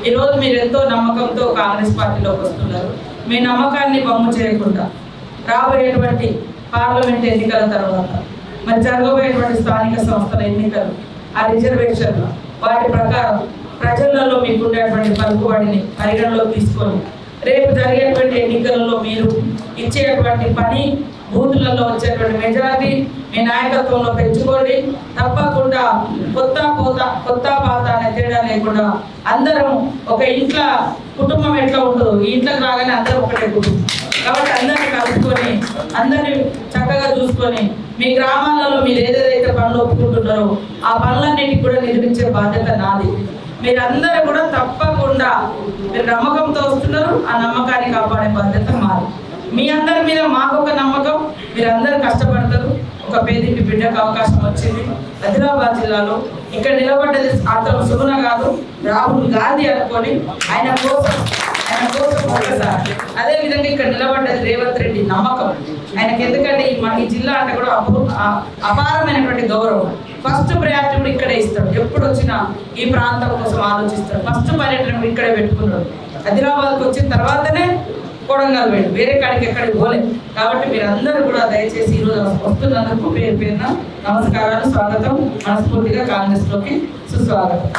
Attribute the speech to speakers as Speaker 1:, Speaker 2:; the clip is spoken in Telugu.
Speaker 1: ఈరోజు మీరు ఎంతో నమ్మకంతో కాంగ్రెస్ పార్టీలోకి వస్తున్నారు. మీ నమ్మకాన్ని బొమ్మ చేయకుండా రాబోయేటువంటి పార్లమెంట్ ఎన్నికల తర్వాత మరి జరగబోయేటువంటి స్థానిక సంస్థల ఎన్నికలు, ఆ రిజర్వేషన్లు వాటి ప్రకారం ప్రజలలో మీకు ఉండేటువంటి పలుకుబడిని పరిగణలోకి తీసుకొని రేపు జరిగేటువంటి ఎన్నికలలో మీరు ఇచ్చేటువంటి పని, బూతులలో వచ్చేటువంటి మెజారిటీ మీ నాయకత్వంలో పెంచుకోండి. తప్పకుండా కొత్త పాత అనే తేడా లేకుండా అందరం ఒక ఇంట్లో కుటుంబం ఎట్లా ఉంటుందో ఈ ఇంట్లోకి రాగానే అందరూ ఒకటే కుటుంబం కాబట్టి అందరిని కలుపుకొని అందరినీ చక్కగా చూసుకొని మీ గ్రామాలలో మీరు ఏదైతే పనులు ఒప్పుకుంటున్నారో ఆ పనులన్నిటికీ కూడా నిర్మించే బాధ్యత నాది. మీరందరూ కూడా తప్పకుండా మీరు నమ్మకంతో వస్తున్నారు, ఆ నమ్మకాన్ని కాపాడే బాధ్యత మాది. మీ అందరి మీద మాకు ఒక నమ్మకం, మీరందరూ కష్టపడతారు. ఒక పేదింటి బిడ్డకు అవకాశం వచ్చింది ఆదిలాబాద్ జిల్లాలో. ఇక్కడ నిలబడ్డది అతను సుగుణ కాదు, రాహుల్ గాంధీ అనుకొని ఆయన కోసం ఒకసారి అదేవిధంగా ఇక్కడ నిలబడ్డది రేవంత్ రెడ్డి నమ్మకం ఆయనకి. ఎందుకంటే ఈ జిల్లా అంటే కూడా అపారమైనటువంటి గౌరవం. ఫస్ట్ ప్రయారిటీ కూడా ఇక్కడే ఇస్తాడు. ఎప్పుడు వచ్చినా ఈ ప్రాంతం కోసం ఆలోచిస్తాడు. ఫస్ట్ పర్యటన ఇక్కడే పెట్టుకున్నాడు. ఆదిలాబాద్కి వచ్చిన తర్వాతనే కొడంగల్ వేడు, వేరే కాడికి ఎక్కడికి పోలేదు. కాబట్టి మీరందరూ కూడా దయచేసి ఈరోజు వస్తున్నందుకు పేరు పేరున నమస్కారాలు, స్వాగతం. మనస్ఫూర్తిగా కాంగ్రెస్లోకి సుస్వాగతం.